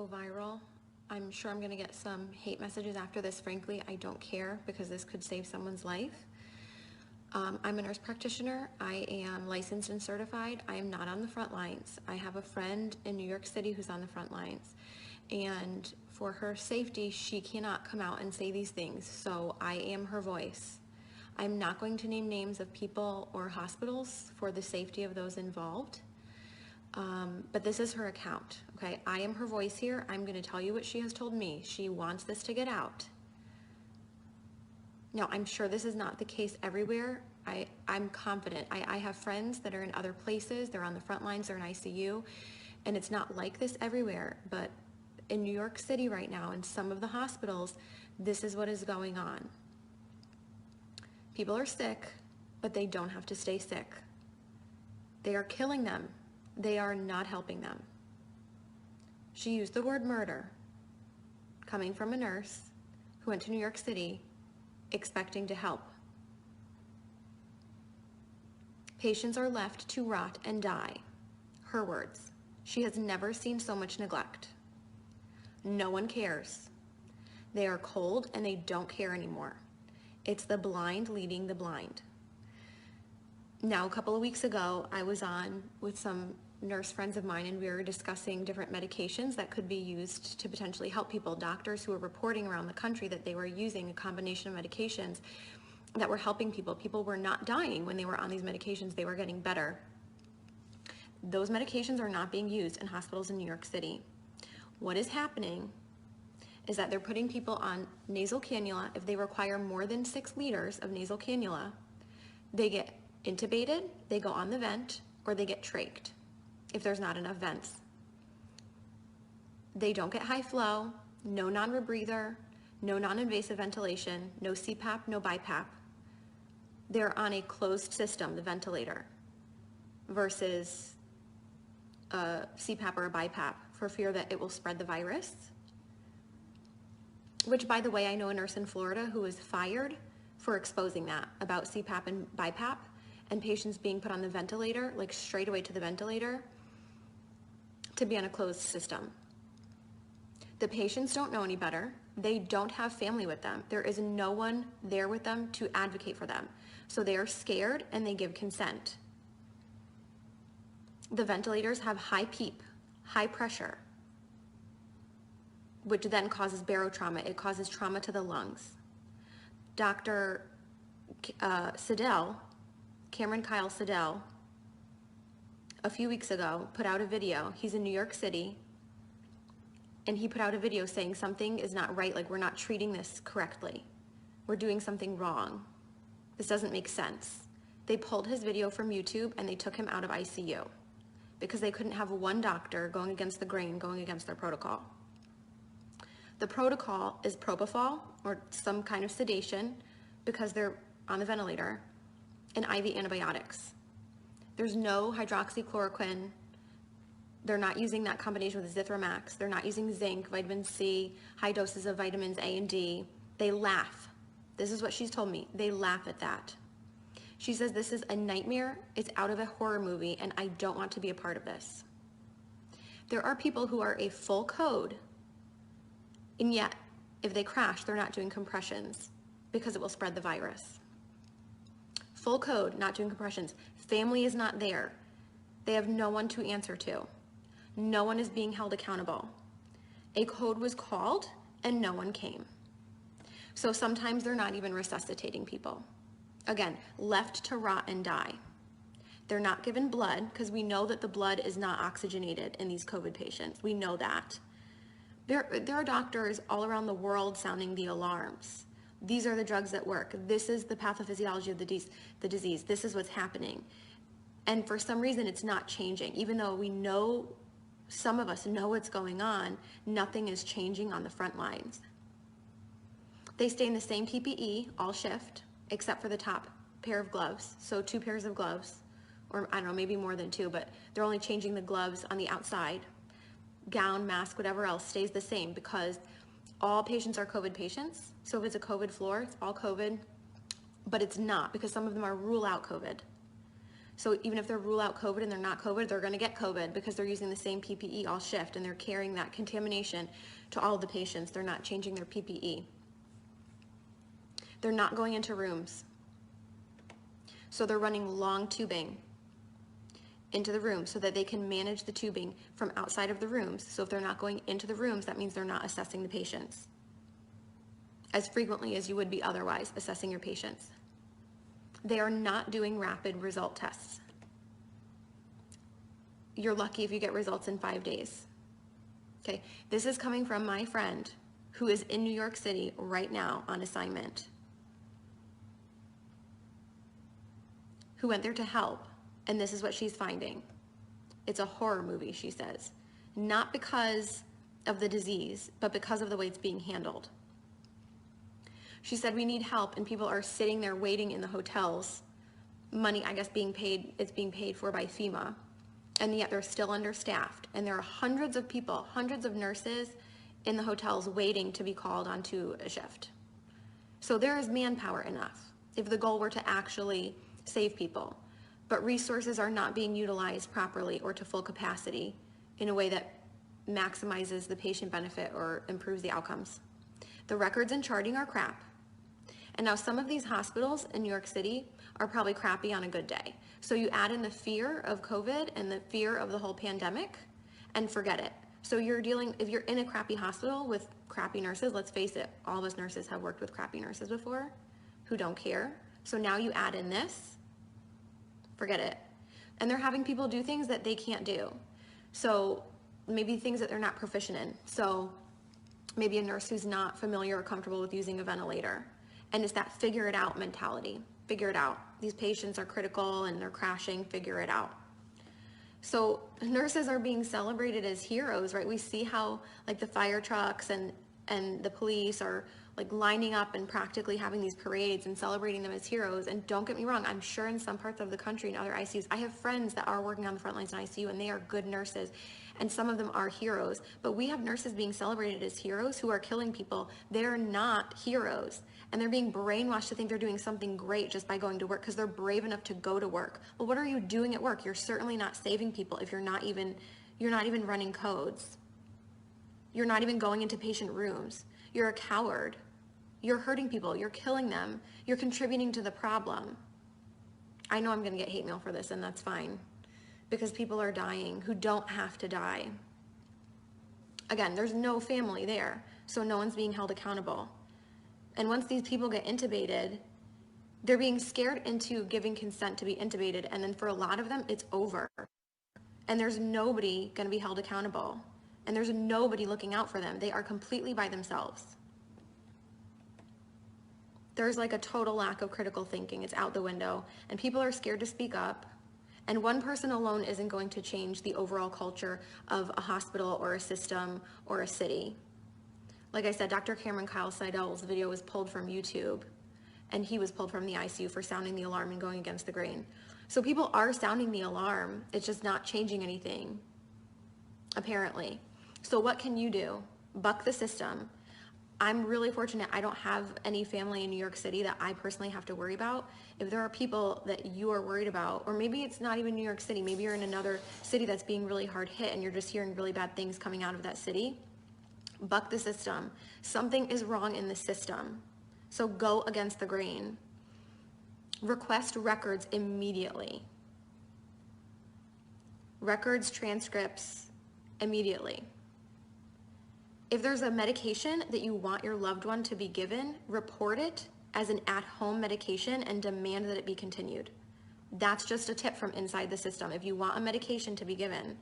go viral. I'm sure I'm gonna get some hate messages after this. Frankly, I don't care because this could save someone's life. I'm a nurse practitioner. I am licensed and certified. I am not on the front lines. I have a friend in New York City who's on the front lines. And for her safety, she cannot come out and say these things. So I am her voice. I'm not going to name names of people or hospitals for the safety of those involved. But this is her account, okay? I am her voice here. I'm gonna tell you what she has told me. She wants this to get out. Now, I'm sure this is not the case everywhere. I'm confident. I have friends that are in other places. They're on the front lines, they're in ICU, and it's not like this everywhere. But in New York City right now, in some of the hospitals, this is what is going on. People are sick, but they don't have to stay sick. They are killing them. They are not helping them. She used the word murder, coming from a nurse who went to New York City expecting to help. Patients are left to rot and die. Her words. She has never seen so much neglect. No one cares. They are cold and they don't care anymore. It's the blind leading the blind. Now, a couple of weeks ago, I was on with some nurse friends of mine and we were discussing different medications that could be used to potentially help people. Doctors who were reporting around the country that they were using a combination of medications that were helping people. People were not dying when they were on these medications. They were getting better. Those medications are not being used in hospitals in New York City. What is happening is that they're putting people on nasal cannula. If they require more than 6 liters of nasal cannula, they get intubated, they go on the vent, or they get trached if there's not enough vents. They don't get high flow, no non-rebreather, no non-invasive ventilation, no CPAP, no BiPAP. They're on a closed system, the ventilator, versus a CPAP or a BiPAP for fear that it will spread the virus. Which, by the way, I know a nurse in Florida who was fired for exposing that about CPAP and BiPAP and patients being put on the ventilator, like straight away to the ventilator, to be on a closed system. The patients don't know any better. They don't have family with them. There is no one there with them to advocate for them. So they are scared and they give consent. The ventilators have high PEEP, high pressure, which then causes barotrauma. It causes trauma to the lungs. Dr. Siddell, Cameron Kyle Siddell, a few weeks ago, put out a video. He's in New York City, and he put out a video saying something is not right, like we're not treating this correctly. We're doing something wrong. This doesn't make sense. They pulled his video from YouTube and they took him out of ICU because they couldn't have one doctor going against the grain, going against their protocol. The protocol is propofol or some kind of sedation because they're on the ventilator, and IV antibiotics. There's no hydroxychloroquine. They're not using that combination with Zithromax. They're not using zinc, vitamin C, high doses of vitamins A and D. They laugh. This is what she's told me. They laugh at that. She says this is a nightmare. It's out of a horror movie, and I don't want to be a part of this. There are people who are a full code, and yet if they crash, they're not doing compressions because it will spread the virus. Full code, not doing compressions. Family is not there. They have no one to answer to. No one is being held accountable. A code was called and no one came. So sometimes they're not even resuscitating people. Again, left to rot and die. They're not given blood because we know that the blood is not oxygenated in these COVID patients. We know that. There are doctors all around the world sounding the alarms. These are the drugs that work. This is the pathophysiology of the disease. This is what's happening. And for some reason, it's not changing. Even though we know, some of us know what's going on, nothing is changing on the front lines. They stay in the same PPE all shift, except for the top pair of gloves. So 2 pairs of gloves, or I don't know, maybe more than 2, but they're only changing the gloves on the outside. Gown, mask, whatever else stays the same because all patients are COVID patients. So if it's a COVID floor, it's all COVID, but it's not because some of them are rule out COVID. So even if they rule out COVID and they're not COVID, they're gonna get COVID because they're using the same PPE all shift and they're carrying that contamination to all the patients. They're not changing their PPE. They're not going into rooms. So they're running long tubing into the room so that they can manage the tubing from outside of the rooms. So if they're not going into the rooms, that means they're not assessing the patients as frequently as you would be otherwise assessing your patients. They are not doing rapid result tests. You're lucky if you get results in 5 days. Okay, this is coming from my friend who is in New York City right now on assignment, who went there to help, and this is what she's finding. It's a horror movie, she says, not because of the disease, but because of the way it's being handled. She said, we need help, and people are sitting there waiting in the hotels. Money, I guess, it's being paid for by FEMA, and yet they're still understaffed. And there are hundreds of people, hundreds of nurses in the hotels waiting to be called onto a shift. So there is manpower enough if the goal were to actually save people, but resources are not being utilized properly or to full capacity in a way that maximizes the patient benefit or improves the outcomes. The records and charting are crap. And now some of these hospitals in New York City are probably crappy on a good day. So you add in the fear of COVID and the fear of the whole pandemic and forget it. So if you're in a crappy hospital with crappy nurses, let's face it, all of us nurses have worked with crappy nurses before who don't care. So now you add in this, forget it. And they're having people do things that they can't do. So maybe things that they're not proficient in. So maybe a nurse who's not familiar or comfortable with using a ventilator. And it's that figure it out mentality. Figure it out. These patients are critical and they're crashing, figure it out. So nurses are being celebrated as heroes, right? We see how like the fire trucks and the police are like lining up and practically having these parades and celebrating them as heroes. And don't get me wrong, I'm sure in some parts of the country and other ICUs, I have friends that are working on the front lines in ICU and they are good nurses. And some of them are heroes, but we have nurses being celebrated as heroes who are killing people. They're not heroes. And they're being brainwashed to think they're doing something great just by going to work because they're brave enough to go to work. Well, what are you doing at work? You're certainly not saving people if you're not even running codes. You're not even going into patient rooms. You're a coward. You're hurting people. You're killing them. You're contributing to the problem. I know I'm going to get hate mail for this, and that's fine, because people are dying who don't have to die. Again, there's no family there, so no one's being held accountable. And once these people get intubated, they're being scared into giving consent to be intubated, and then for a lot of them, it's over. And there's nobody going to be held accountable, and there's nobody looking out for them. They are completely by themselves. There's like a total lack of critical thinking. It's out the window, and people are scared to speak up. And one person alone isn't going to change the overall culture of a hospital or a system or a city. Like I said, Dr. Cameron Kyle Seidel's video was pulled from YouTube, and he was pulled from the ICU for sounding the alarm and going against the grain. So people are sounding the alarm. It's just not changing anything, apparently. So what can you do? Buck the system. I'm really fortunate I don't have any family in New York City that I personally have to worry about. If there are people that you are worried about, or maybe it's not even New York City, maybe you're in another city that's being really hard hit and you're just hearing really bad things coming out of that city, buck the system. Something is wrong in the system. So go against the grain. Request records immediately. Records, transcripts, immediately. If there's a medication that you want your loved one to be given, report it as an at-home medication and demand that it be continued. That's just a tip from inside the system. If you want a medication to be given,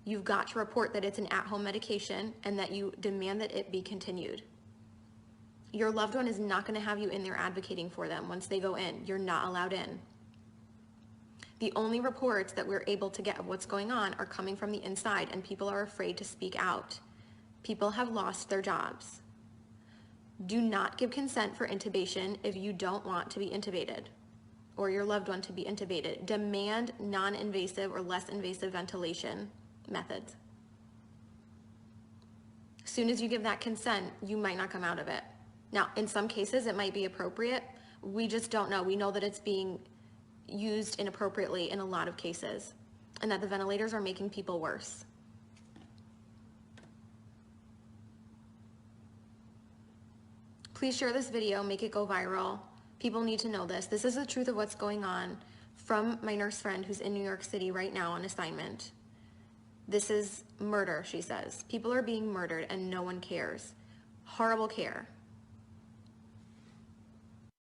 you've got to report that it's an at-home medication and that you demand that it be continued. Your loved one is not going to have you in there advocating for them once they go in. You're not allowed in. The only reports that we're able to get of what's going on are coming from the inside, and people are afraid to speak out. People have lost their jobs. Do not give consent for intubation if you don't want to be intubated or your loved one to be intubated. Demand non-invasive or less invasive ventilation methods. As soon as you give that consent, you might not come out of it. Now, in some cases, it might be appropriate. We just don't know. We know that it's being used inappropriately in a lot of cases, and that the ventilators are making people worse. Please share this video, make it go viral. People need to know this. This is the truth of what's going on from my nurse friend who's in New York City right now on assignment. This is murder, she says. People are being murdered and no one cares. Horrible care.